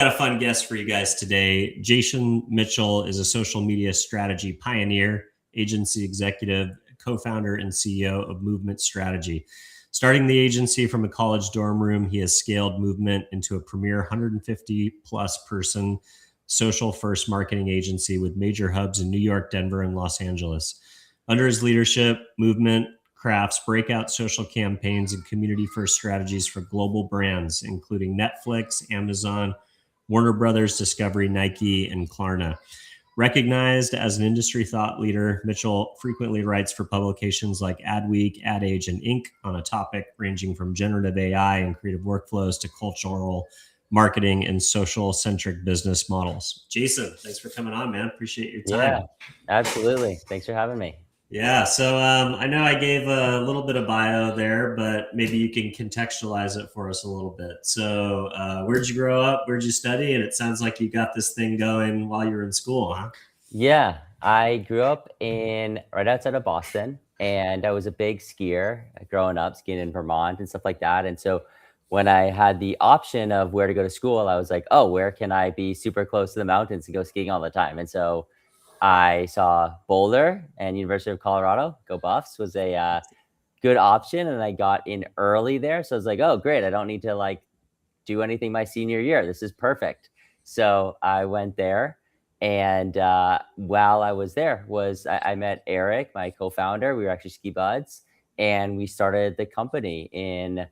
Got a fun guest for you guys today. Jason Mitchell is a social media strategy pioneer, agency executive, co-founder, and CEO of Movement Strategy. Starting the agency from a college dorm room, he has scaled Movement into a premier 150 plus person social first marketing agency with major hubs in New York, Denver, and Los Angeles. Under his leadership, Movement crafts breakout social campaigns and community first strategies for global brands, including Netflix, Amazon, Warner Brothers, Discovery, Nike, and Klarna. Recognized as an industry thought leader, Mitchell frequently writes for publications like Adweek, Ad Age, and Inc. on a topic ranging from generative AI and creative workflows to cultural marketing and social-centric business models. Jason, thanks for coming on, man. Appreciate your time. Yeah, absolutely. Thanks for having me. Yeah, so I know I gave a little bit of bio there, but maybe you can contextualize it for us a little bit. So, where'd you grow up? Where'd you study? And it sounds like you got this thing going while you were in school, huh? Yeah, I grew up in right outside of Boston, and I was a big skier growing up, skiing in Vermont and stuff like that. And so when I had the option of where to go to school, I was like, oh, where can I be super close to the mountains and go skiing all the time? And so I saw Boulder and University of Colorado, go Buffs, was a good option, and I got in early there. So I was like, oh, great, I don't need to like do anything my senior year. This is perfect. So I went there, and while I was there, I met Eric, my co-founder. We were actually ski buds, and we started the company in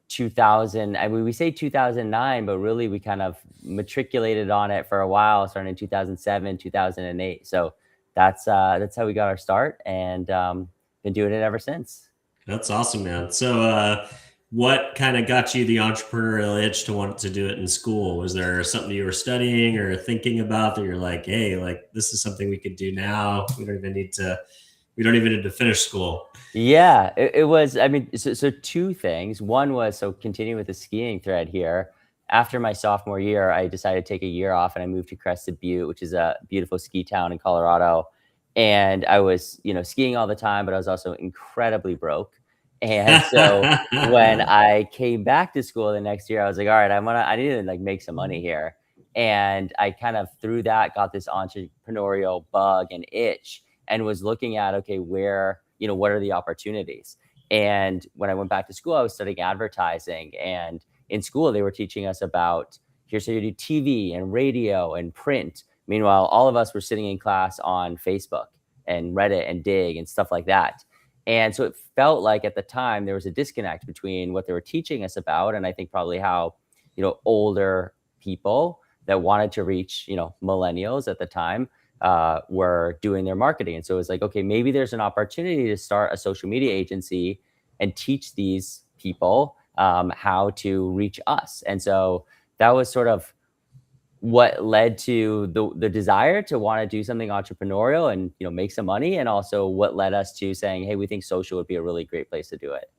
2000. I mean, we say 2009, but really we kind of matriculated on it for a while, starting in 2007, 2008. So that's how we got our start, and been doing it ever since. That's awesome, man. So, what kind of got you the entrepreneurial itch to want to do it in school? Was there something you were studying or thinking about that you're like, hey, like this is something we could do now? We don't even need to finish school. Yeah, it was. I mean, so two things. One was, so continuing with the skiing thread here. After my sophomore year, I decided to take a year off, and I moved to Crested Butte, which is a beautiful ski town in Colorado. And I was, skiing all the time, but I was also incredibly broke. And so when I came back to school the next year, I was like, all right, I need to like make some money here. And I kind of through that got this entrepreneurial bug and itch, and was looking at, okay, what are the opportunities? And when I went back to school, I was studying advertising, and in school, they were teaching us about, here's how you do TV and radio and print. Meanwhile, all of us were sitting in class on Facebook and Reddit and Dig and stuff like that. And so it felt like at the time there was a disconnect between what they were teaching us about, and I think probably how, older people that wanted to reach, millennials at the time were doing their marketing. And so it was like, okay, maybe there's an opportunity to start a social media agency and teach these people how to reach us. And so that was sort of what led to the desire to want to do something entrepreneurial and make some money, and also what led us to saying, hey, we think social would be a really great place to do it.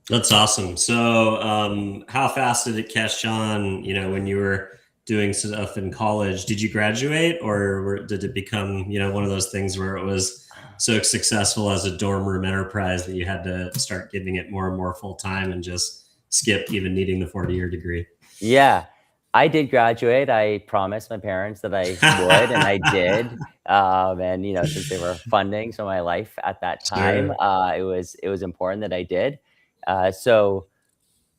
That's awesome. So, how fast did it catch on? When you were doing stuff in college, did you graduate, or did it become one of those things where it was so successful as a dorm room enterprise that you had to start giving it more and more full time and just skip even needing the 40-year degree? Yeah, I did graduate. I promised my parents that I would, and I did. And since they were funding some of my life at that time, Sure. it was important that I did. So,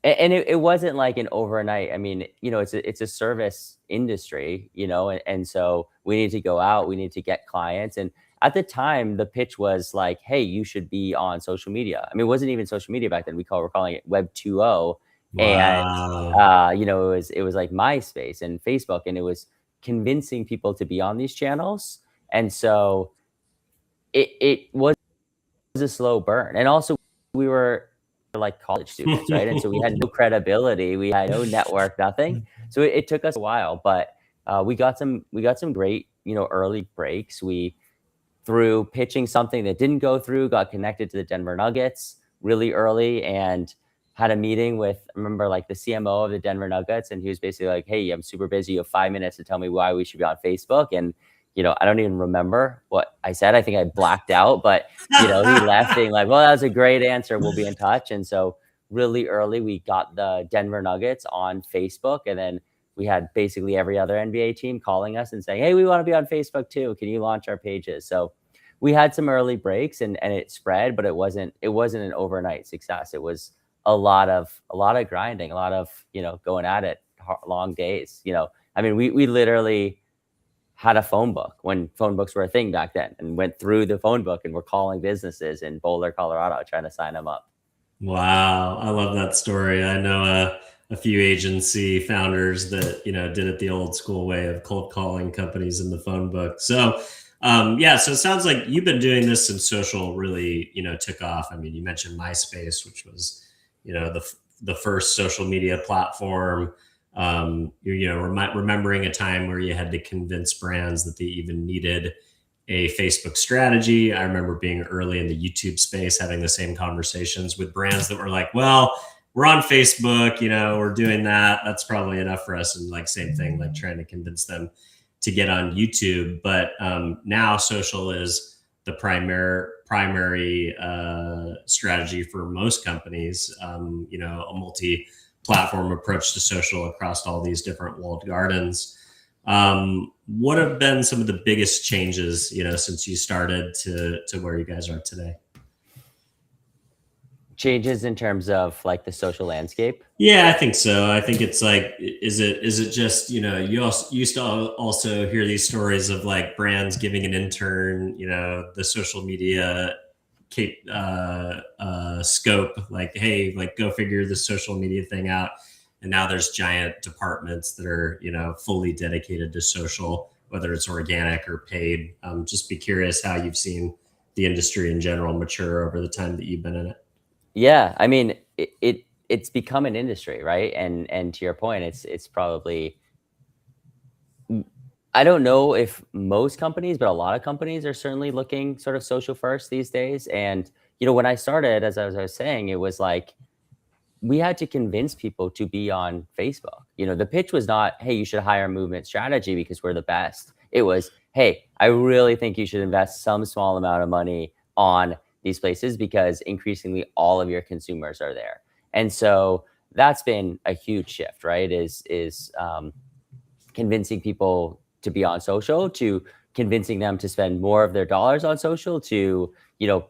and it wasn't like an overnight. I mean, it's a service industry, and so we need to go out, we need to get clients. And at the time, the pitch was like, hey, you should be on social media. I mean, it wasn't even social media back then. We're calling it Web 2.0. And Wow. it was like MySpace and Facebook, and it was convincing people to be on these channels. And so it was a slow burn. And also we were like college students, right? And so we had no credibility, we had no network, nothing. So it took us a while, but we got some great, early breaks. We, through pitching something that didn't go through, got connected to the Denver Nuggets really early, and had a meeting with, I remember, like the CMO of the Denver Nuggets, and he was basically like, hey, I'm super busy, you have 5 minutes to tell me why we should be on Facebook. And I don't even remember what I said. I think I blacked out, but he left being like, well, that was a great answer, we'll be in touch. And so really early we got the Denver Nuggets on Facebook, and then we had basically every other NBA team calling us and saying, hey, we want to be on Facebook too. Can you launch our pages? So we had some early breaks, and it spread, but it wasn't an overnight success. It was a lot of grinding, a lot of, going at it, long days. I mean, we literally had a phone book when phone books were a thing back then, and went through the phone book and we're calling businesses in Boulder, Colorado, trying to sign them up. Wow, I love that story. I know a few agency founders that did it the old school way of cold calling companies in the phone book. So, yeah, so it sounds like you've been doing this since social really took off. I mean, you mentioned MySpace, which was the first social media platform. You're remembering a time where you had to convince brands that they even needed a Facebook strategy. I remember being early in the YouTube space, having the same conversations with brands that were like, well, we're on Facebook, we're doing that. That's probably enough for us. And like, same thing, like trying to convince them to get on YouTube. But now social is the primary strategy for most companies, a multi-platform approach to social across all these different walled gardens. What have been some of the biggest changes, since you started to where you guys are today? Changes in terms of like the social landscape. Yeah, I think so. I think it's like, is it just, you also used to also hear these stories of like brands giving an intern, the social media scope, like, hey, like go figure the social media thing out. And now there's giant departments that are, fully dedicated to social, whether it's organic or paid. Just be curious how you've seen the industry in general mature over the time that you've been in it. Yeah, I mean, it's become an industry, right? And to your point, it's probably, I don't know if most companies, but a lot of companies are certainly looking sort of social first these days. And when I started, as I was saying, it was like we had to convince people to be on Facebook. The pitch was not, hey, you should hire Movement Strategy because we're the best. It was, hey, I really think you should invest some small amount of money on these places because increasingly all of your consumers are there. And so that's been a huge shift, right? Is convincing people to be on social, to convincing them to spend more of their dollars on social, to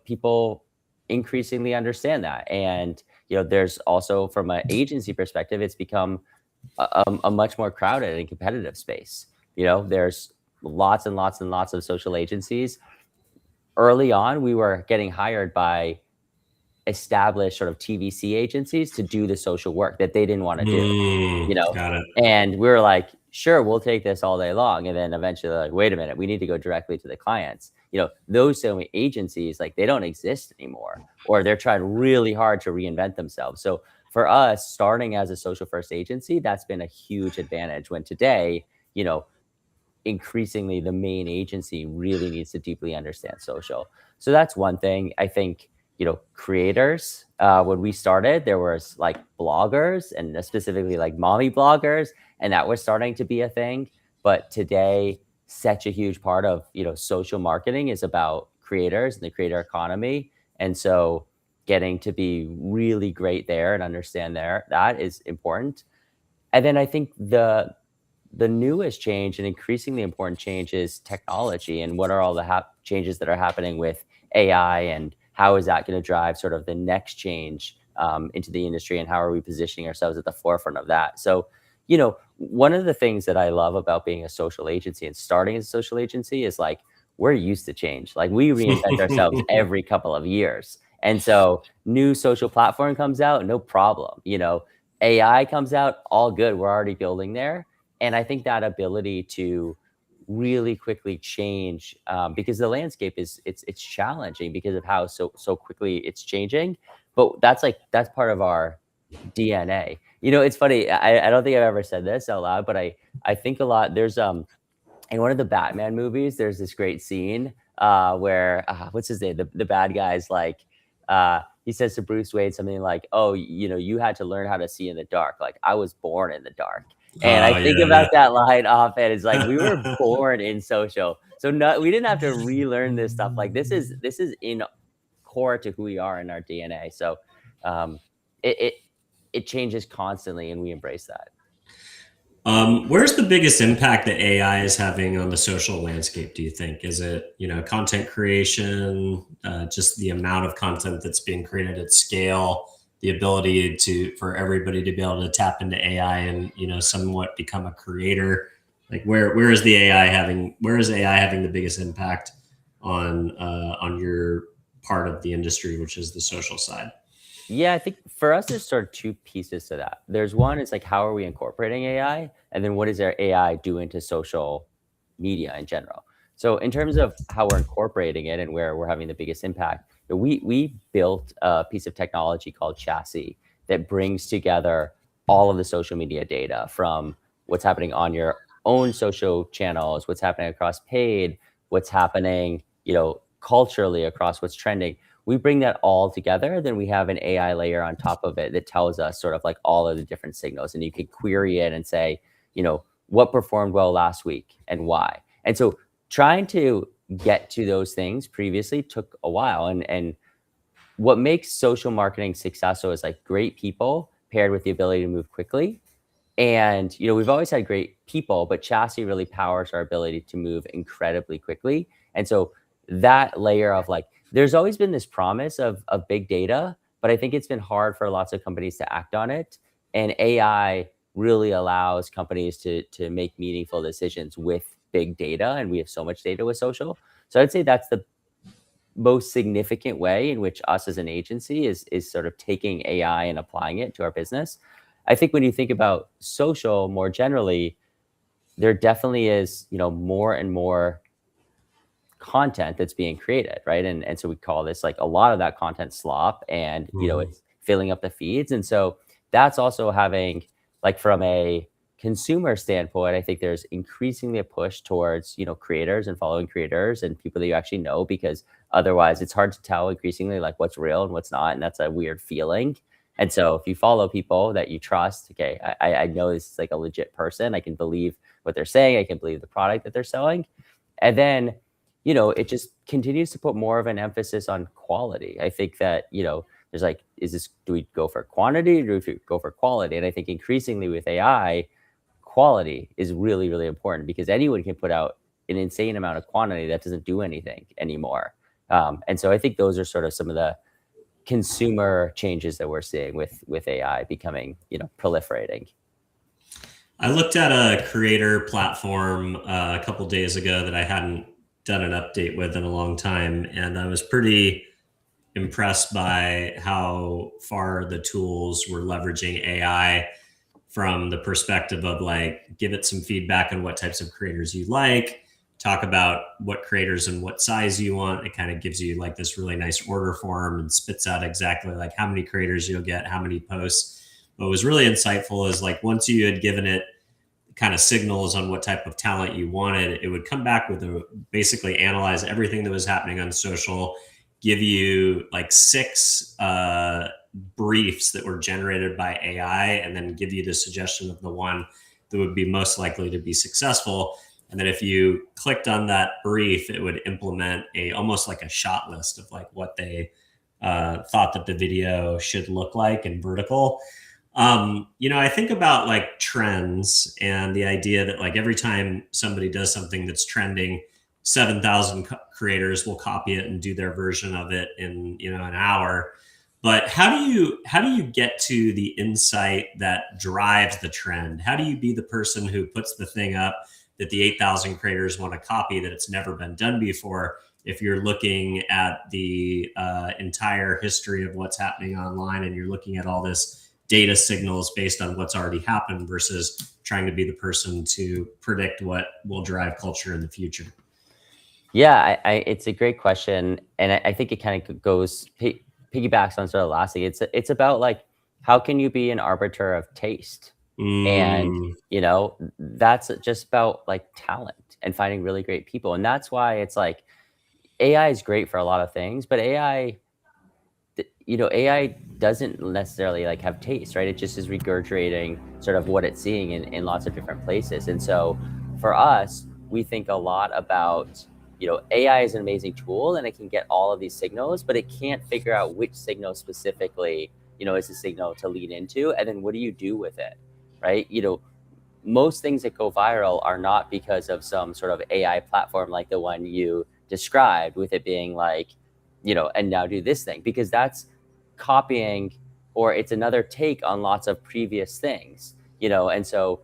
people increasingly understand that. And there's also, from an agency perspective, it's become a much more crowded and competitive space. There's lots and lots and lots of social agencies. Early on, we were getting hired by established sort of TVC agencies to do the social work that they didn't want to do, Got it. and we were like, sure, we'll take this all day long. And then eventually they're like, wait a minute, we need to go directly to the clients. Those same agencies, like, they don't exist anymore, or they're trying really hard to reinvent themselves. So for us, starting as a social first agency, that's been a huge advantage, when today, increasingly the main agency really needs to deeply understand social. So that's one thing. I think, creators, when we started, there was like bloggers, and specifically like mommy bloggers, and that was starting to be a thing. But today, such a huge part of, social marketing is about creators and the creator economy. And so getting to be really great there and understand that is important. And then I think the newest change and increasingly important change is technology, and what are all the changes that are happening with AI, and how is that going to drive sort of the next change into the industry, and how are we positioning ourselves at the forefront of that. So, one of the things that I love about being a social agency and starting as a social agency is, like, we're used to change. Like, we reinvent ourselves every couple of years. And so new social platform comes out, no problem. AI comes out, all good. We're already building there. And I think that ability to really quickly change, because the landscape it's challenging because of how so quickly it's changing. But that's part of our DNA. It's funny. I don't think I've ever said this out loud, but I think a lot. There's in one of the Batman movies, there's this great scene where what's his name? The bad guy's like, he says to Bruce Wayne something like, "Oh, you had to learn how to see in the dark. Like, I was born in the dark." And I Oh think yeah, about that line often. It's like, we were born in social, so we didn't have to relearn this stuff. Like, this is in core to who we are in our DNA. So um, it changes constantly, and we embrace that. Where's the biggest impact that AI is having on the social landscape, do you think? Is it, content creation, just the amount of content that's being created at scale, the ability for everybody to be able to tap into AI and, somewhat become a creator? Like where is AI having the biggest impact on your part of the industry, which is the social side? Yeah, I think for us, there's sort of two pieces to that. There's one is like, how are we incorporating AI? And then what is our AI doing to social media in general? So in terms of how we're incorporating it and where we're having the biggest impact, we built a piece of technology called Chassis that brings together all of the social media data from what's happening on your own social channels, what's happening across paid, what's happening, culturally across what's trending. We bring that all together, then we have an AI layer on top of it that tells us sort of like all of the different signals. And you can query it and say, what performed well last week and why. And so trying to get to those things previously took a while. And what makes social marketing successful is like great people paired with the ability to move quickly. And we've always had great people, but Chassis really powers our ability to move incredibly quickly. And so that layer of like, there's always been this promise of big data, but I think it's been hard for lots of companies to act on it. And AI really allows companies to make meaningful decisions with big data. And we have so much data with social. So I'd say that's the most significant way in which us as an agency is sort of taking AI and applying it to our business. I think when you think about social more generally, there definitely is, more and more content that's being created, right? And so we call this like a lot of that content slop, and Mhm. it's filling up the feeds. And so that's also having, like, from a consumer standpoint, I think there's increasingly a push towards, creators and following creators and people that you actually know, because otherwise it's hard to tell increasingly like what's real and what's not. And that's a weird feeling. And so if you follow people that you trust, okay, I know this is like a legit person. I can believe what they're saying. I can believe the product that they're selling. And then, it just continues to put more of an emphasis on quality. I think that, there's like, do we go for quantity or do we go for quality? And I think increasingly with AI, quality is really, really important, because anyone can put out an insane amount of quantity that doesn't do anything anymore. And so I think those are sort of some of the consumer changes that we're seeing with AI becoming, proliferating. I looked at a creator platform a couple days ago that I hadn't done an update with in a long time, and I was pretty impressed by how far the tools were leveraging AI from the perspective of like give it some feedback on what types of creators you like, talk about what creators and what size you want. It kind of gives you like this really nice order form and spits out exactly like how many creators you'll get, how many posts. What was really insightful is like once you had given it kind of signals on what type of talent you wanted, it would come back with basically analyze everything that was happening on social, give you like six briefs that were generated by AI, and then give you the suggestion of the one that would be most likely to be successful. And then if you clicked on that brief, it would implement almost like a shot list of like what they thought that the video should look like in vertical. I think about like trends and the idea that like every time somebody does something that's trending, 7,000 creators will copy it and do their version of it in, an hour. But how do you get to the insight that drives the trend? How do you be the person who puts the thing up that the 8,000 creators want to copy, that it's never been done before? If you're looking at the entire history of what's happening online and you're looking at all this data signals based on what's already happened versus trying to be the person to predict what will drive culture in the future. Yeah, it's a great question, and I think it kind of piggybacks on sort of the last thing. It's about like, how can you be an arbiter of taste? And Mm, that's just about like talent and finding really great people. And that's why it's like AI is great for a lot of things, but AI doesn't necessarily like have taste, right? It just is regurgitating sort of what it's seeing in lots of different places. And so for us, we think a lot about, AI is an amazing tool and it can get all of these signals, but it can't figure out which signal specifically, is a signal to lean into. And then what do you do with it? Right. most things that go viral are not because of some sort of AI platform like the one you described, with it being like, and now do this thing, because that's copying, or it's another take on lots of previous things, and so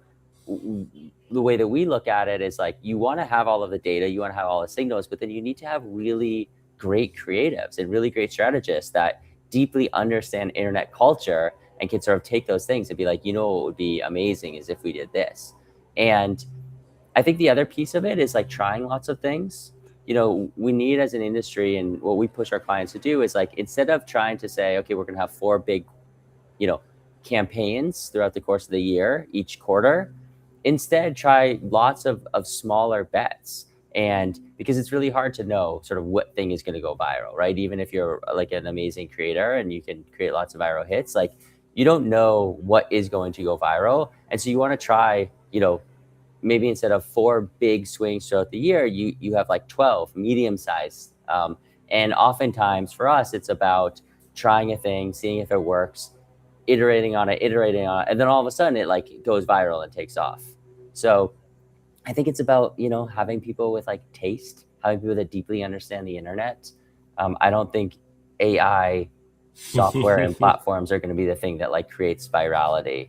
the way that we look at it is like, you want to have all of the data, you want to have all the signals, but then you need to have really great creatives and really great strategists that deeply understand internet culture and can sort of take those things and be like, what would be amazing is if we did this. And I think the other piece of it is like trying lots of things. We need, as an industry, and what we push our clients to do is like, instead of trying to say, okay, we're going to have 4 big, campaigns throughout the course of the year, each quarter, instead try lots of smaller bets. And because it's really hard to know sort of what thing is going to go viral, right? Even if you're like an amazing creator and you can create lots of viral hits, like, you don't know what is going to go viral. And so you want to try, maybe instead of 4 big swings throughout the year, you have like 12 medium sized. And oftentimes for us, it's about trying a thing, seeing if it works, iterating on it, and then all of a sudden it like goes viral and takes off. So I think it's about, having people with like taste, having people that deeply understand the internet. I don't think AI software and platforms are going to be the thing that like creates virality.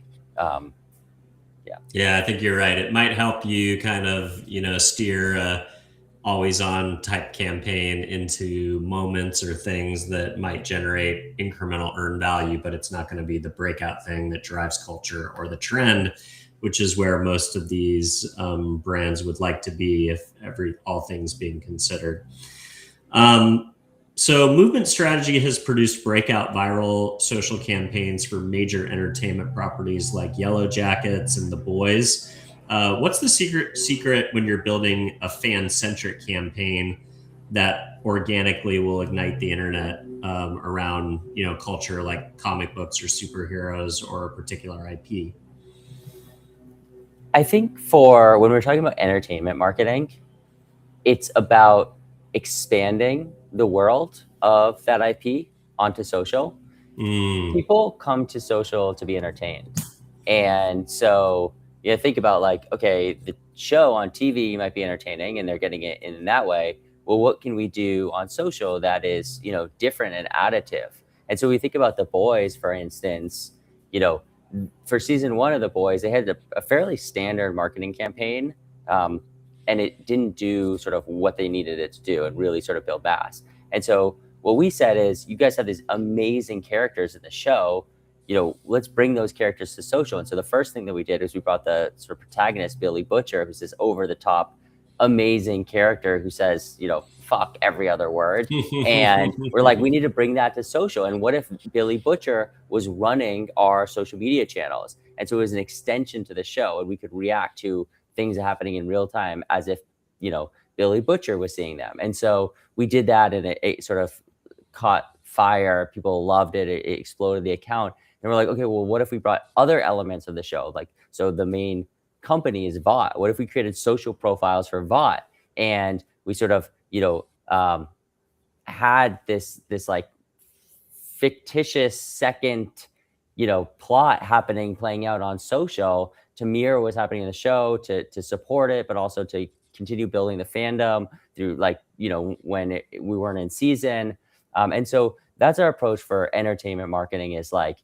Yeah, I think you're right. It might help you kind of, steer a always on type campaign into moments or things that might generate incremental earned value, but it's not going to be the breakout thing that drives culture or the trend, which is where most of these brands would like to be if all things being considered. So Movement Strategy has produced breakout viral social campaigns for major entertainment properties like Yellow Jackets and The Boys. What's the secret when you're building a fan-centric campaign that organically will ignite the internet around, culture like comic books or superheroes or a particular IP? I think for when we're talking about entertainment marketing, it's about expanding the world of that IP onto social. People come to social to be entertained. And so think about like, okay, the show on TV might be entertaining and they're getting it in that way. Well, what can we do on social that is, different and additive? And so we think about The Boys, for instance, for season 1 of The Boys, they had a fairly standard marketing campaign. And it didn't do sort of what they needed it to do and really sort of build mass. And so what we said is, you guys have these amazing characters in the show, let's bring those characters to social. And so the first thing that we did is we brought the sort of protagonist, Billy Butcher, who's this over the top, amazing character who says, fuck every other word. And we're like, we need to bring that to social. And what if Billy Butcher was running our social media channels? And so it was an extension to the show, and we could react to things happening in real time as if, Billy Butcher was seeing them. And so we did that, and it sort of caught fire. People loved it. It exploded the account. And we're like, okay, well, what if we brought other elements of the show? Like, so the main company is Vought. What if we created social profiles for Vought? And we sort of, had this like fictitious second, plot playing out on social to mirror what's happening in the show, to support it, but also to continue building the fandom through like, when we weren't in season. And so that's our approach for entertainment marketing, is like,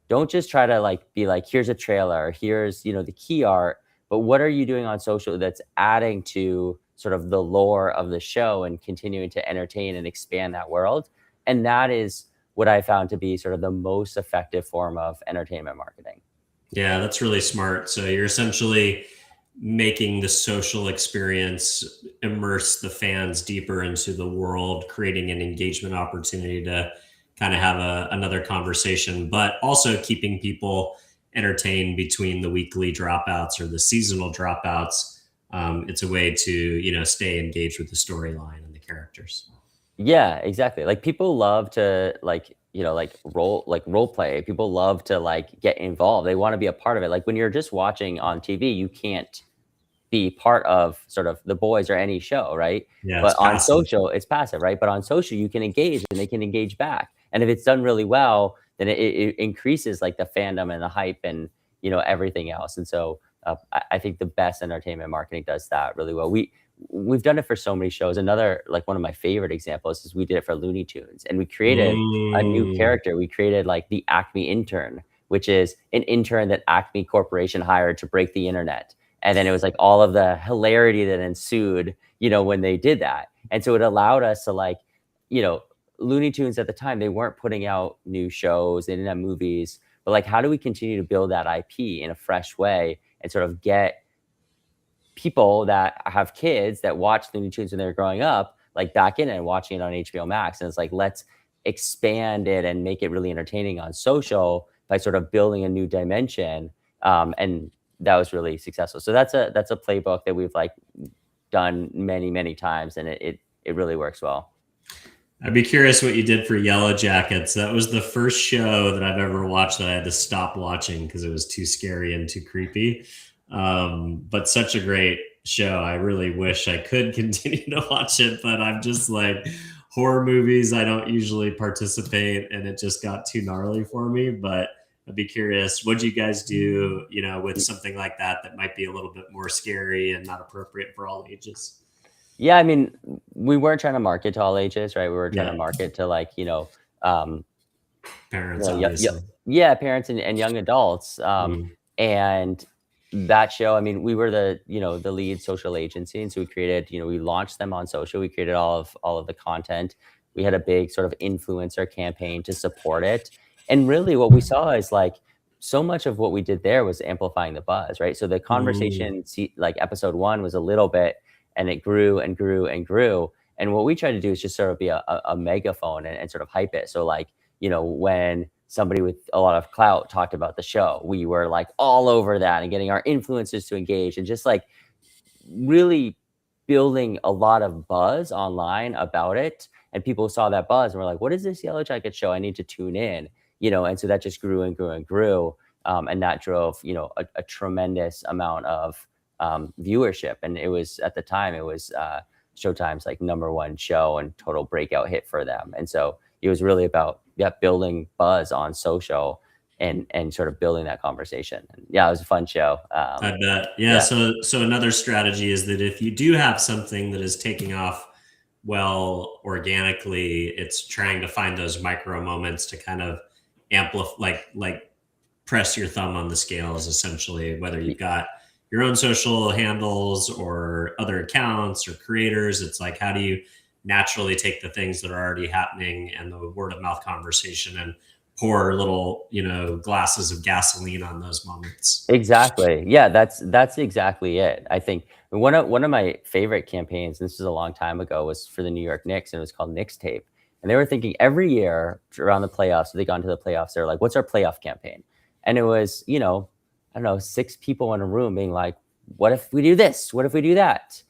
don't just try to like be like, here's a trailer, here's, the key art, but what are you doing on social that's adding to sort of the lore of the show and continuing to entertain and expand that world? And that is what I found to be sort of the most effective form of entertainment marketing. Yeah, that's really smart. So you're essentially making the social experience immerse the fans deeper into the world, creating an engagement opportunity to kind of have another conversation, but also keeping people entertained between the weekly dropouts or the seasonal dropouts. It's a way to, stay engaged with the storyline and the characters. Yeah, exactly. Like, people love to like, role play. People love to like get involved. They want to be a part of it. Like, when you're just watching on TV, you can't be part of sort of The Boys or any show, right? Yeah, But on passive. social, it's passive, right? But on social, you can engage and they can engage back. And if it's done really well, then it increases like the fandom and the hype and, everything else. And so I think the best entertainment marketing does that really well. We've done it for so many shows. Another, like, one of my favorite examples is we did it for Looney Tunes, and we created a new Mm. character. We created like the Acme intern, which is an intern that Acme Corporation hired to break the internet. And then it was like all of the hilarity that ensued, when they did that. And so it allowed us to, like, you know, Looney Tunes at the time, they weren't putting out new shows, they didn't have movies, but like, how do we continue to build that IP in a fresh way and sort of get people that have kids that watch Looney Tunes when they're growing up, like, back in and watching it on HBO Max? And it's like, let's expand it and make it really entertaining on social by sort of building a new dimension. And that was really successful. So that's a playbook that we've like done many, many times, and it really works well. I'd be curious what you did for Yellow Jackets. That was the first show that I've ever watched that I had to stop watching because it was too scary and too creepy. But such a great show. I really wish I could continue to watch it, but I'm just like, horror movies, I don't usually participate, and it just got too gnarly for me. But I'd be curious, what do you guys do, with something like that that might be a little bit more scary and not appropriate for all ages? Yeah, I mean, we weren't trying to market to all ages, right? We were trying to Yeah, market to, like, um, parents, yeah, obviously. yeah, parents and young adults. Mm. And that show, I mean, we were the lead social agency, and so we created, we launched them on social. We created all of the content. We had a big sort of influencer campaign to support it. And really, what we saw is like so much of what we did there was amplifying the buzz, right? So the Mm. conversation, like episode one, was a little bit, and it grew and grew and grew. And what we try to do is just sort of be a megaphone and sort of hype it. So like, when somebody with a lot of clout talked about the show, we were like all over that and getting our influencers to engage and just like really building a lot of buzz online about it. And people saw that buzz and were like, what is this Yellow Jacket show? I need to tune in, and so that just grew and grew and grew. And that drove, a tremendous amount of viewership. And it was, at the time, it was Showtime's like number one show and total breakout hit for them. And so it was really about, yeah, building buzz on social and sort of building that conversation. And yeah, it was a fun show. I bet. Yeah. Yeah. So another strategy is that if you do have something that is taking off well organically, it's trying to find those micro moments to kind of amplify, like press your thumb on the scales, essentially, whether you've got your own social handles or other accounts or creators. It's like, how do you naturally take the things that are already happening and the word of mouth conversation and pour little, glasses of gasoline on those moments? Exactly. Yeah, that's exactly it. I think one of my favorite campaigns, and this was a long time ago, was for the New York Knicks, and it was called Knicks Tape. And they were thinking every year around the playoffs, so they got into the playoffs, they're like, what's our playoff campaign? And it was, I don't know, six people in a room being like, what if we do this? What if we do that?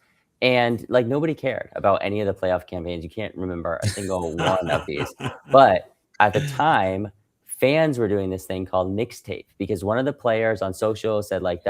And like, nobody cared about any of the playoff campaigns. You can't remember a single one of these. But at the time, fans were doing this thing called Knicks Tape, because one of the players on social said like,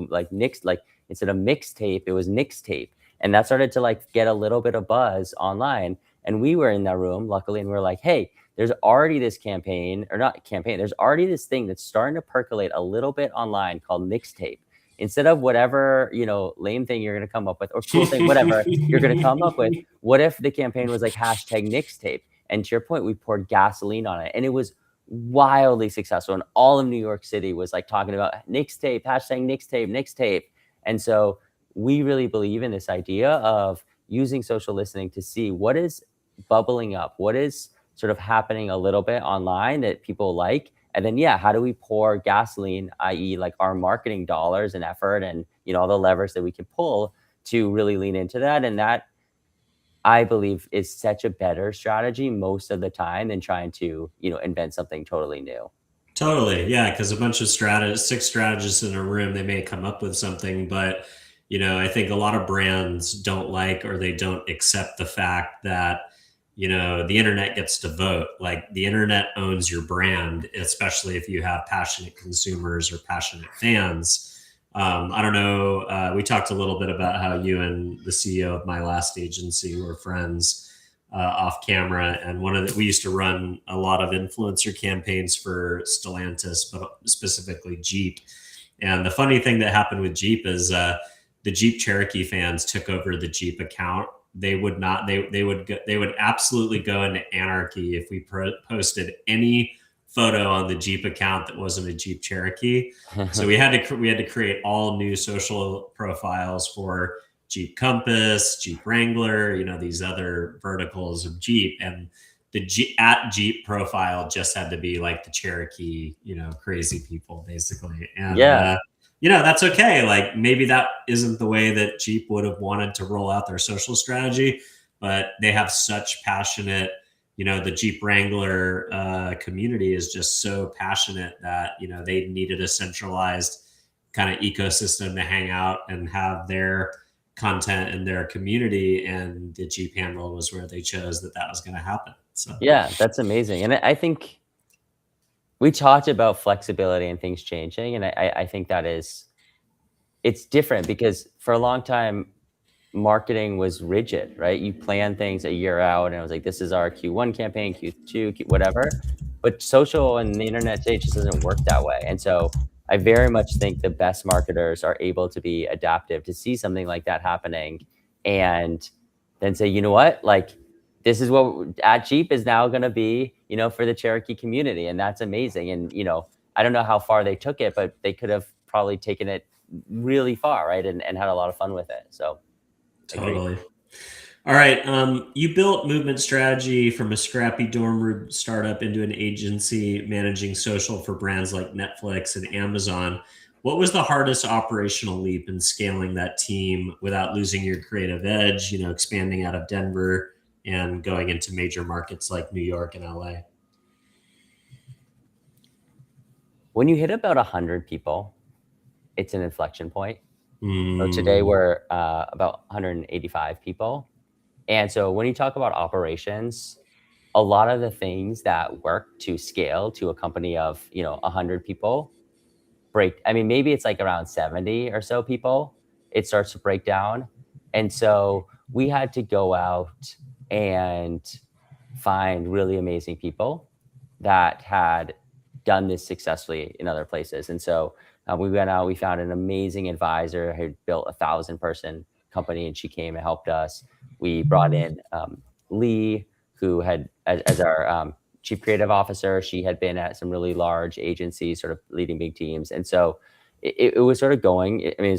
like Knicks, like, instead of mixtape, it was Knicks Tape. And that started to like get a little bit of buzz online. And we were in that room, luckily, and we are like, hey, there's already this campaign, or not campaign, there's already this thing that's starting to percolate a little bit online called Knicks Tape. Instead of whatever, lame thing you're going to come up with, or cool thing, whatever you're going to come up with, what if the campaign was like hashtag Knicks Tape? And to your point, we poured gasoline on it, and it was wildly successful. And all of New York City was like talking about Knicks Tape, hashtag Knicks Tape, Knicks Tape. And so we really believe in this idea of using social listening to see what is bubbling up, what is sort of happening a little bit online that people like. And then, yeah, how do we pour gasoline, i.e., like our marketing dollars and effort and, all the levers that we can pull to really lean into that. And that, I believe, is such a better strategy most of the time than trying to, invent something totally new. Totally. Yeah. Because a bunch of six strategists in a room, they may come up with something, but, I think a lot of brands don't like, or they don't accept the fact that, the internet gets to vote. Like, the internet owns your brand, especially if you have passionate consumers or passionate fans. I don't know. We talked a little bit about how you and the CEO of my last agency were friends off camera. And we used to run a lot of influencer campaigns for Stellantis, but specifically Jeep. And the funny thing that happened with Jeep is the Jeep Cherokee fans took over the Jeep account. They would not. They would absolutely go into anarchy if we posted any photo on the Jeep account that wasn't a Jeep Cherokee. So we had to create all new social profiles for Jeep Compass, Jeep Wrangler, these other verticals of Jeep, and the at Jeep profile just had to be like the Cherokee, crazy people basically. And Yeah. that's okay. Like maybe that isn't the way that Jeep would have wanted to roll out their social strategy, but they have such passionate, the Jeep Wrangler community is just so passionate that, they needed a centralized kind of ecosystem to hang out and have their content in their community. And the Jeep handle was where they chose that was going to happen. So Yeah, that's amazing. And I think we talked about flexibility and things changing. And I think it's different because for a long time, marketing was rigid, right? You plan things a year out and it was like, this is our Q1 campaign, Q2, whatever. But social and the internet today just doesn't work that way. And so I very much think the best marketers are able to be adaptive, to see something like that happening and then say, you know what, like this is what at Jeep is now going to be, for the Cherokee community. And that's amazing. And, I don't know how far they took it, but they could have probably taken it really far, right? And had a lot of fun with it. So totally. All right. You built Movement Strategy from a scrappy dorm room startup into an agency managing social for brands like Netflix and Amazon. What was the hardest operational leap in scaling that team without losing your creative edge, expanding out of Denver and going into major markets like New York and LA? When you hit about 100 people, it's an inflection point. So today we're about 185 people. And so when you talk about operations, a lot of the things that work to scale to a company of, 100 people maybe it's like around 70 or so people, it starts to break down. And so we had to go out and find really amazing people that had done this successfully in other places. And so we went out, we found an amazing advisor who built 1,000-person company, and she came and helped us. We brought in Lee, who had, as our chief creative officer, she had been at some really large agencies, sort of leading big teams. And so it was sort of going, I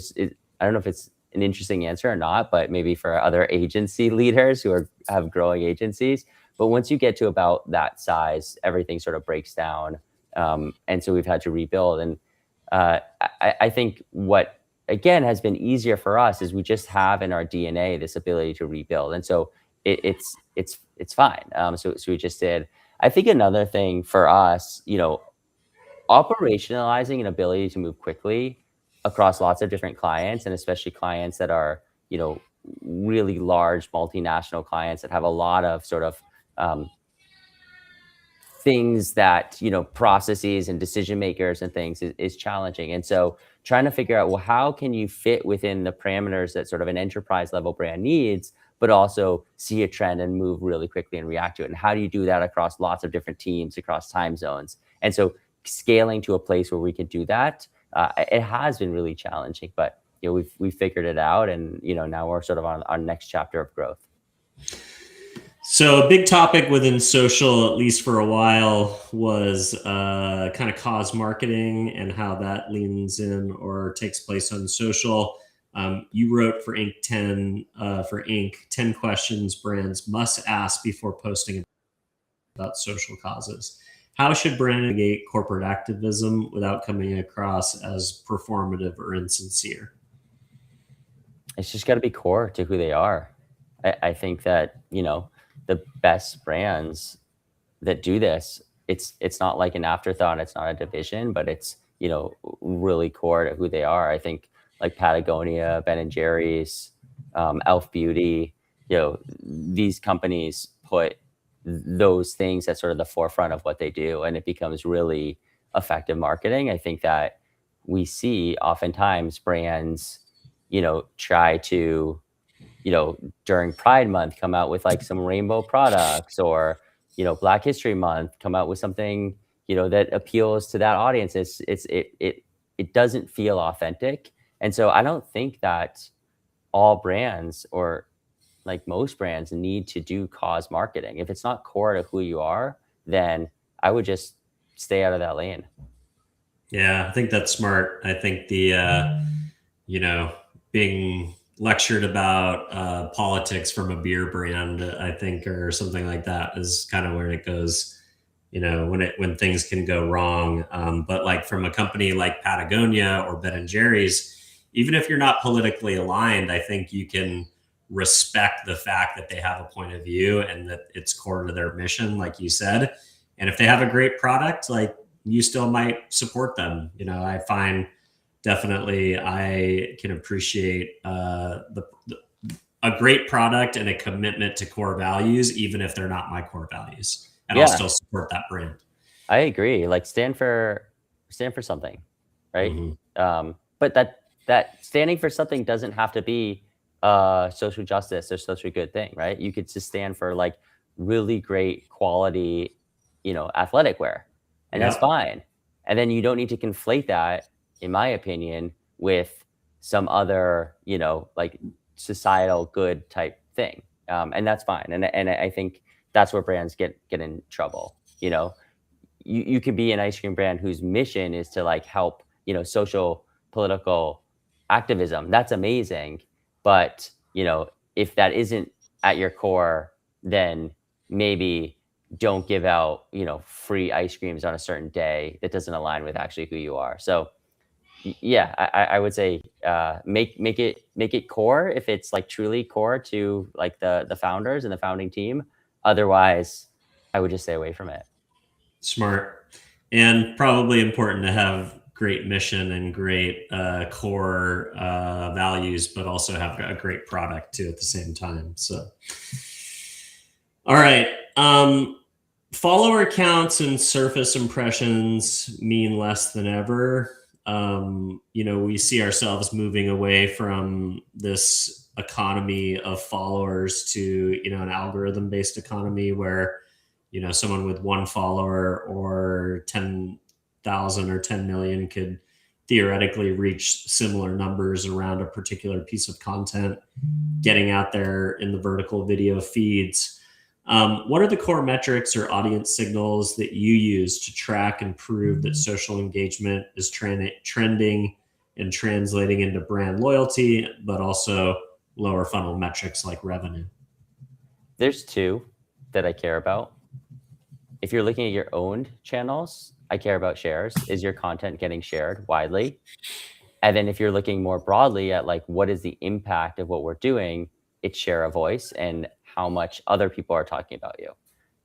don't know if it's an interesting answer or not, but maybe for other agency leaders who have growing agencies. But once you get to about that size, everything sort of breaks down. And so we've had to rebuild. And I think what, again, has been easier for us is we just have in our DNA this ability to rebuild. And so it's fine. So we just did. I think another thing for us, operationalizing an ability to move quickly across lots of different clients, and especially clients that are, really large multinational clients that have a lot of sort of things that, processes and decision makers and things is challenging. And so trying to figure out, well, how can you fit within the parameters that sort of an enterprise level brand needs, but also see a trend and move really quickly and react to it? And how do you do that across lots of different teams, across time zones? And so scaling to a place where we can do that, it has been really challenging, but we've figured it out, and now we're sort of on our next chapter of growth. So a big topic within social, at least for a while, was kind of cause marketing and how that leans in or takes place on social. You wrote for Inc. 10 questions brands must ask before posting about social causes. How should brand navigate corporate activism without coming across as performative or insincere? It's just got to be core to who they are. I think that, the best brands that do this, it's not like an afterthought, it's not a division, but it's, really core to who they are. I think like Patagonia, Ben & Jerry's, Elf Beauty, these companies put those things at sort of the forefront of what they do, and it becomes really effective marketing. I think that we see oftentimes brands, try to, during Pride Month, come out with like some rainbow products, or, Black History Month, come out with something, that appeals to that audience. It it doesn't feel authentic. And so I don't think that all brands, or like most brands, need to do cause marketing. If it's not core to who you are, then I would just stay out of that lane. Yeah, I think that's smart. I think you know, being lectured about politics from a beer brand, I think, or something like that, is kind of where it goes. You know, when things can go wrong. But like from a company like Patagonia or Ben and Jerry's, even if you're not politically aligned, I think you can respect the fact that they have a point of view and that it's core to their mission, like you said. And if they have a great product, like, you still might support them. You know, I find definitely I can appreciate a great product and a commitment to core values, even if they're not my core values, and I'll Yeah, still support that brand. I agree. Like stand for something, right? Hmm. But that standing for something doesn't have to be social justice or social good thing, right? You could just stand for like really great quality, athletic wear, and that's Yep. fine. And then you don't need to conflate that, in my opinion, with some other, like societal good type thing, and that's fine. And I think that's where brands get in trouble. You could be an ice cream brand whose mission is to like help, social political activism. That's amazing. But, if that isn't at your core, then maybe don't give out, free ice creams on a certain day that doesn't align with actually who you are. So yeah, I would say make it core if it's like truly core to like the founders and the founding team. Otherwise, I would just stay away from it. Smart. And probably important to have great mission and great core values, but also have a great product too at the same time. So, all right. Follower counts and surface impressions mean less than ever. We see ourselves moving away from this economy of followers to, an algorithm based economy where, someone with one follower or 10,000 or 10 million could theoretically reach similar numbers around a particular piece of content, getting out there in the vertical video feeds. What are the core metrics or audience signals that you use to track and prove that social engagement is trending and translating into brand loyalty, but also lower funnel metrics like revenue? There's two that I care about. If you're looking at your owned channels, I care about shares. Is your content getting shared widely? And then if you're looking more broadly at like what is the impact of what we're doing, it's share a voice and how much other people are talking about you.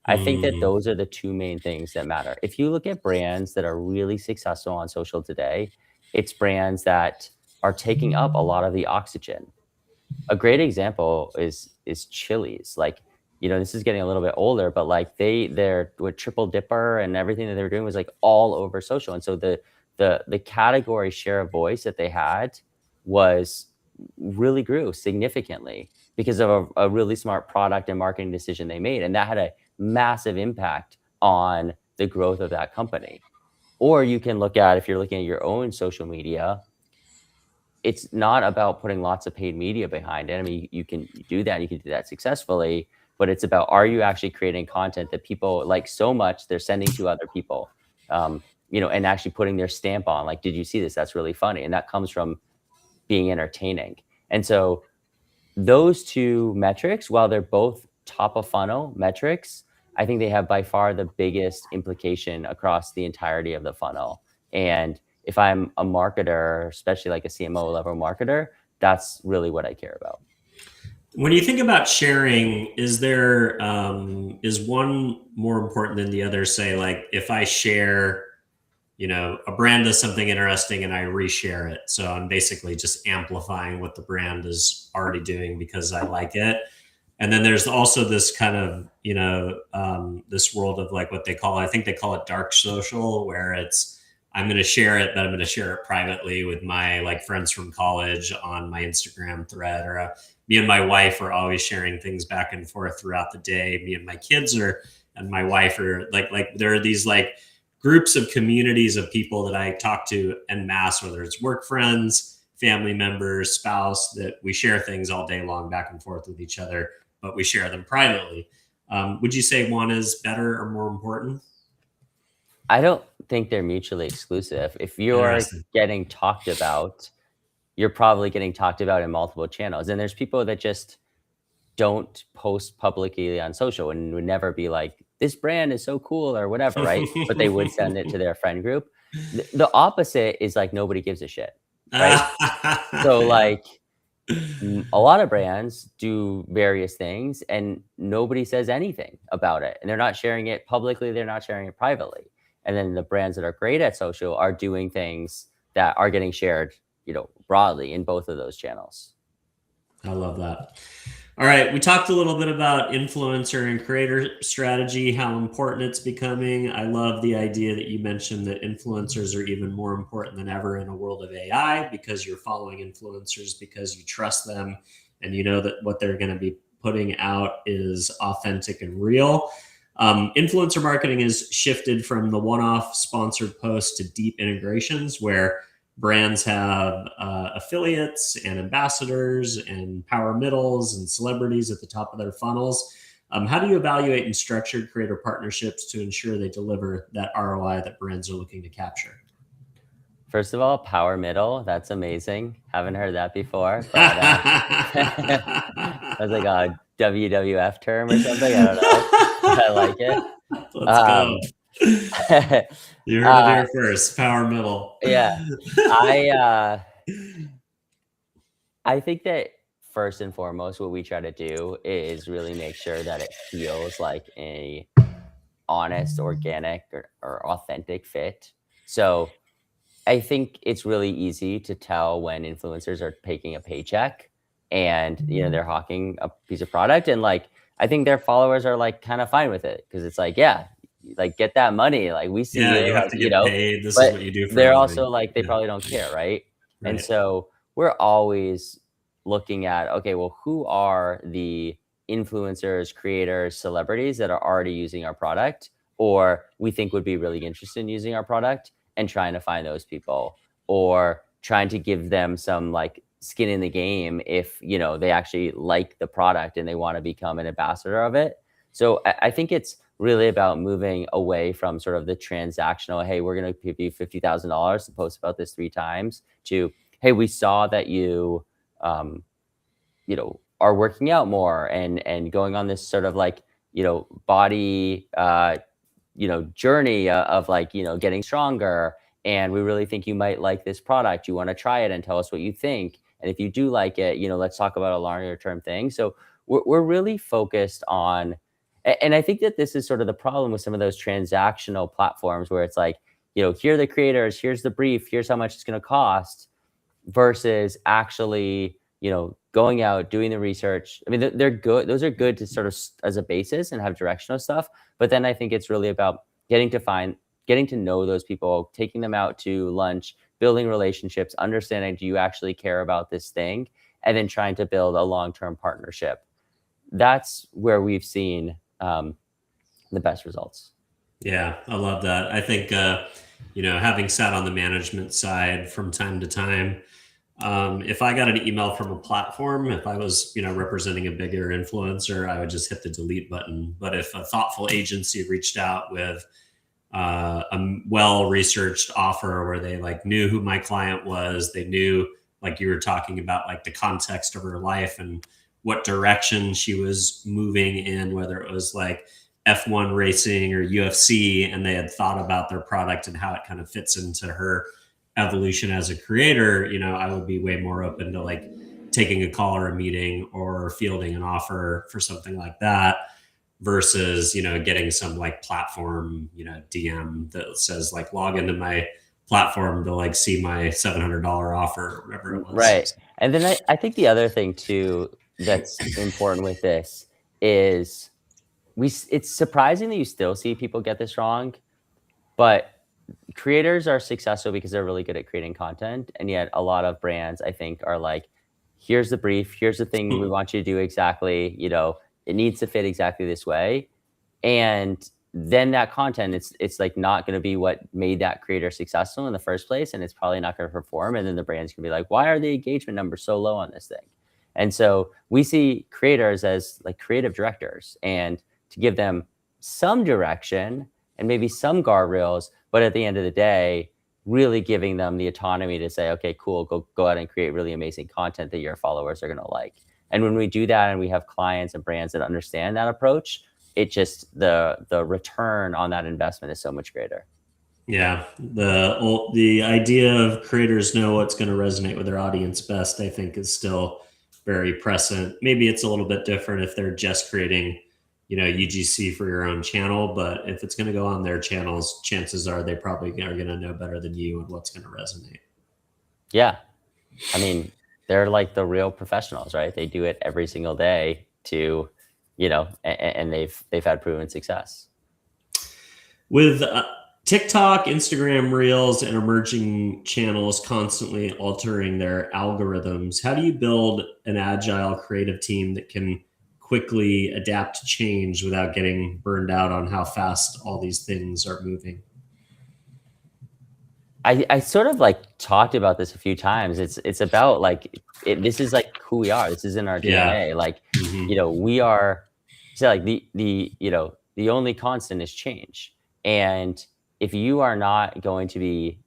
I think that Mm, those are the two main things that matter. If you look at brands that are really successful on social today, it's brands that are taking up a lot of the oxygen. A great example is Chili's. Like, this is getting a little bit older, but like they're with Triple Dipper and everything that they were doing was like all over social. And so the category share of voice that they had was really grew significantly because of a really smart product and marketing decision they made. And that had a massive impact on the growth of that company. Or you can look at, if you're looking at your own social media, it's not about putting lots of paid media behind it. I mean, you can do that, you can do that successfully, but it's about, are you actually creating content that people like so much they're sending to other people, and actually putting their stamp on, like, did you see this? That's really funny. And that comes from being entertaining. And so those two metrics, while they're both top of funnel metrics, I think they have by far the biggest implication across the entirety of the funnel. And if I'm a marketer, especially like a CMO level marketer, that's really what I care about. When you think about sharing, is one more important than the other? Say, like, if I share, a brand does something interesting and I reshare it, so I'm basically just amplifying what the brand is already doing because I like it. And then there's also this kind of, this world of like what they call, I think they call it dark social, where it's, I'm going to share it, but I'm going to share it privately with my like friends from college on my Instagram thread, or me and my wife are always sharing things back and forth throughout the day. Me and my kids are, and my wife are like there are these like groups of communities of people that I talk to en masse, whether it's work friends, family members, spouse, that we share things all day long back and forth with each other, but we share them privately. Would you say one is better or more important? I don't think they're mutually exclusive. If you're Interesting. getting talked about, you're probably getting talked about in multiple channels. And there's people that just don't post publicly on social and would never be like, this brand is so cool or whatever, right? But they would send it to their friend group. The opposite is like nobody gives a shit, right? So Yeah. like a lot of brands do various things and nobody says anything about it. And they're not sharing it publicly, they're not sharing it privately. And then the brands that are great at social are doing things that are getting shared, broadly in both of those channels. I love that. All right, we talked a little bit about influencer and creator strategy, how important it's becoming. I love the idea that you mentioned that influencers are even more important than ever in a world of AI, because you're following influencers because you trust them and you know that what they're going to be putting out is authentic and real. Influencer marketing has shifted from the one-off sponsored posts to deep integrations where brands have affiliates and ambassadors and power middles and celebrities at the top of their funnels. How do you evaluate and structure creator partnerships to ensure they deliver that ROI that brands are looking to capture? First of all, power middle, that's amazing. Haven't heard that before, but that's like a WWF term or something. I don't know. I like it. Let's go. Um, You heard it uh, here first. Power middle. yeah, I uh, I think that first and foremost, what we try to do is really make sure that it feels like a honest, organic, or authentic fit. So I think it's really easy to tell when influencers are taking a paycheck and they're hawking a piece of product, and like I think their followers are like kind of fine with it because it's like, yeah, like get that money, like we see Yeah, you, you have like to get paid. This is but what you do for they're a also living. like they Yeah, probably don't care, right? And right. so we're always looking at, okay, well, who are the influencers, creators, celebrities that are already using our product or we think would be really interested in using our product, and trying to find those people, or trying to give them some like skin in the game if they actually like the product and they want to become an ambassador of it. So I think it's really about moving away from sort of the transactional, hey, we're going to give you $50,000 to post about this 3 times, to, hey, we saw that um, are working out more and going on this sort of like body journey of like getting stronger, and we really think you might like this product. You want to try it and tell us what you think, and if you do like it, let's talk about a longer term thing. So we're really focused on, and I think that this is sort of the problem with some of those transactional platforms where it's like, here are the creators, here's the brief, here's how much it's going to cost, versus actually going out doing the research. I mean, they're good, those are good to sort of as a basis and have directional stuff, but then I think it's really about getting to know those people, taking them out to lunch, building relationships, understanding, do you actually care about this thing, and then trying to build a long-term partnership. That's where we've seen the best results. Yeah, I love that. I think, having sat on the management side from time to time, if I got an email from a platform, if I was, representing a bigger influencer, I would just hit the delete button. But if a thoughtful agency reached out with a well-researched offer where they like knew who my client was, they knew, like you were talking about, like the context of her life and what direction she was moving in, whether it was like F1 racing or UFC, and they had thought about their product and how it kind of fits into her evolution as a creator, I would be way more open to like taking a call or a meeting or fielding an offer for something like that versus, getting some like platform, DM that says like log into my platform to like see my $700 offer or whatever it Right. was. And then I think the other thing too that's important with this is it's surprising that you still see people get this wrong, but creators are successful because they're really good at creating content. And yet a lot of brands, I think, are like, here's the brief, here's the thing we want you to do exactly, it needs to fit exactly this way. And then that content, it's like not going to be what made that creator successful in the first place, and it's probably not going to perform. And then the brand's going to be like, why are the engagement numbers so low on this thing? And so we see creators as like creative directors, and to give them some direction and maybe some guardrails, but at the end of the day, really giving them the autonomy to say, okay, cool, go out and create really amazing content that your followers are going to like. And when we do that and we have clients and brands that understand that approach, it just the return on that investment is so much greater. Yeah, the idea of creators know what's going to resonate with their audience best, I think, is still very present. Maybe it's a little bit different if they're just creating, UGC for your own channel, but if it's going to go on their channels, chances are they probably are going to know better than you and what's going to resonate. Yeah, I mean, they're like the real professionals, right? They do it every single day to, and they've had proven success. With TikTok, Instagram Reels, and emerging channels constantly altering their algorithms, how do you build an agile creative team that can quickly adapt to change without getting burned out on how fast all these things are moving? I sort of like talked about this a few times. It's about like this is like who we are. This is in our DNA. Yeah. Like, Mm-hmm. we are, so like the only constant is change. And if you are not going to be,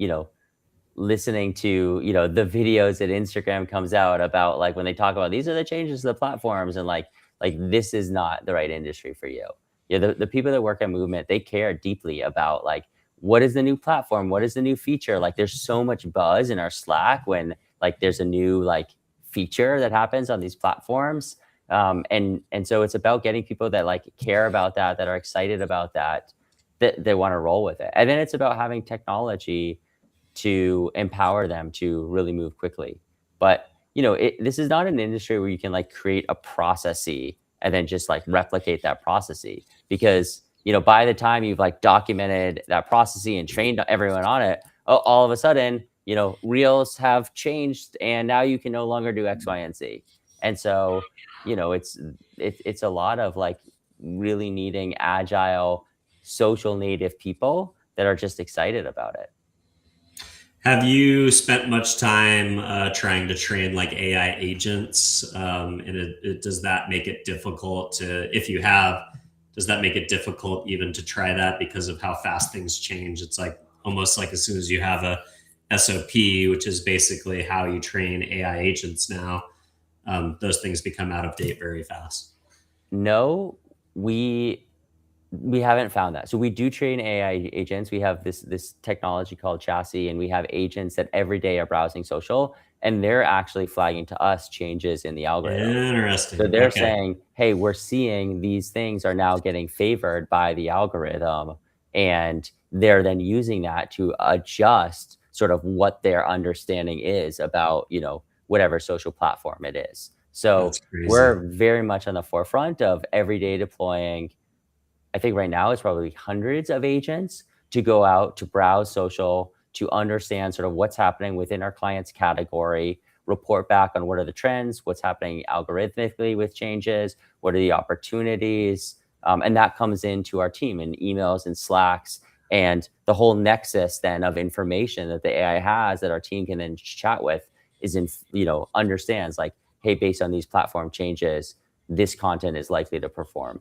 listening to, the videos that Instagram comes out about, like when they talk about these are the changes to the platforms, and like this is not the right industry for you. Yeah, the people that work at Movement, they care deeply about like, what is the new platform? What is the new feature? Like there's so much buzz in our Slack when like there's a new like feature that happens on these platforms. And so it's about getting people that like care about that are excited about that they want to roll with it. And then it's about having technology to empower them to really move quickly. But this is not an industry where you can like create a processy and then just like replicate that processy, because by the time you've like documented that processy and trained everyone on it, all of a sudden reels have changed and now you can no longer do X, Y, and Z. And so it's a lot of like really needing agile social native people that are just excited about it. Have you spent much time trying to train like AI agents? And does that make it difficult to, if you have, does that make it difficult even to try that because of how fast things change? It's like almost like as soon as you have a SOP, which is basically how you train AI agents now, those things become out of date very fast. No, we haven't found that. So we do train AI agents. We have this technology called Chassis, and we have agents that every day are browsing social, and they're actually flagging to us changes in the algorithm. Interesting. So they're Okay. saying, hey, we're seeing these things are now getting favored by the algorithm, and they're then using that to adjust sort of what their understanding is about, whatever social platform it is. So That's crazy. we're very much on the forefront of every day deploying. I think right now it's probably hundreds of agents to go out to browse social, to understand sort of what's happening within our client's category, report back on what are the trends, what's happening algorithmically with changes, what are the opportunities. And that comes into our team in emails and Slacks, and the whole nexus then of information that the AI has that our team can then chat with is understands like, hey, based on these platform changes, this content is likely to perform.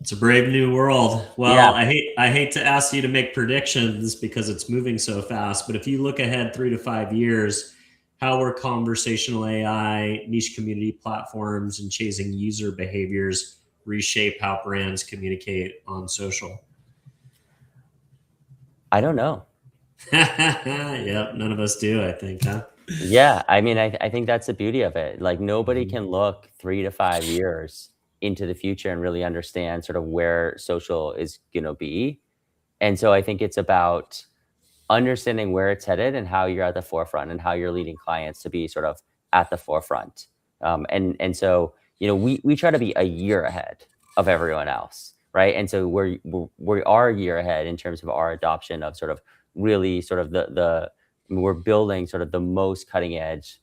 It's a brave new world. Well, Yeah. I hate to ask you to make predictions because it's moving so fast, but if you look ahead 3 to 5 years, how will conversational AI, niche community platforms, and chasing user behaviors reshape how brands communicate on social? I don't know. Yep, none of us do, I think, huh? Yeah, I mean, I think that's the beauty of it. Like nobody Mhm. can look 3 to 5 years into the future and really understand sort of where social is gonna be. And so I think it's about understanding where it's headed and how you're at the forefront and how you're leading clients to be sort of at the forefront. And so, we try to be a year ahead of everyone else, right? And so we are a year ahead in terms of our adoption of sort of really sort of we're building sort of the most cutting edge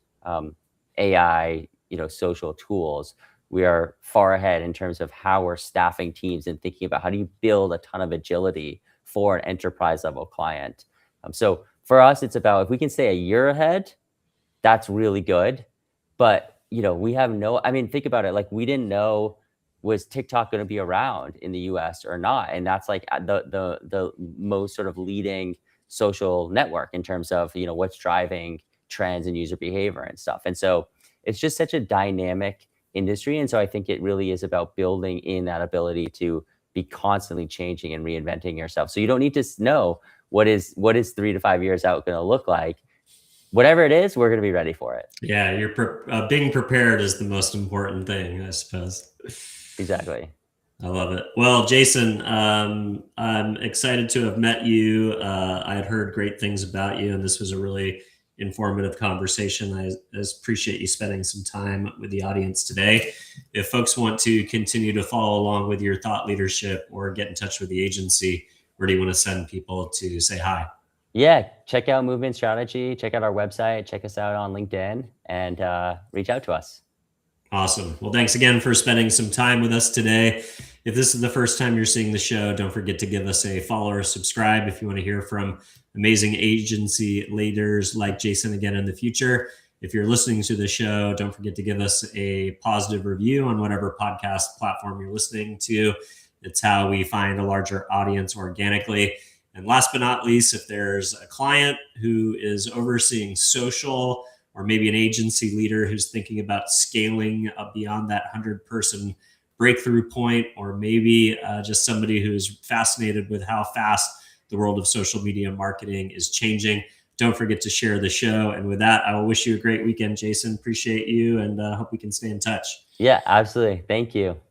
AI, social tools. we are far ahead in terms of how we're staffing teams and thinking about how do you build a ton of agility for an enterprise level client. So for us, it's about if we can stay a year ahead, that's really good. But we have I mean, think about it. Like we didn't know, was TikTok going to be around in the US or not? And that's like the most sort of leading social network in terms of, what's driving trends and user behavior and stuff. And so it's just such a dynamic industry. And so I think it really is about building in that ability to be constantly changing and reinventing yourself. So you don't need to know what is 3 to 5 years out going to look like. Whatever it is, we're going to be ready for it. Yeah, being prepared is the most important thing, I suppose. Exactly. I love it. Well, Jason, I'm excited to have met you. I had heard great things about you, and this was a really informative conversation. I appreciate you spending some time with the audience today. If folks want to continue to follow along with your thought leadership or get in touch with the agency, where do you want to send people to say hi? Yeah, check out Movement Strategy, check out our website, check us out on LinkedIn, and reach out to us. Awesome. Well, thanks again for spending some time with us today. If this is the first time you're seeing the show, don't forget to give us a follow or subscribe if you want to hear from amazing agency leaders like Jason again in the future. If you're listening to the show, don't forget to give us a positive review on whatever podcast platform you're listening to. It's how we find a larger audience organically. And last but not least, if there's a client who is overseeing social, or maybe an agency leader who's thinking about scaling up beyond that 100-person breakthrough point, or maybe just somebody who's fascinated with how fast the world of social media marketing is changing, don't forget to share the show. And with that, I will wish you a great weekend, Jason. Appreciate you, and hope we can stay in touch. Yeah, absolutely. Thank you.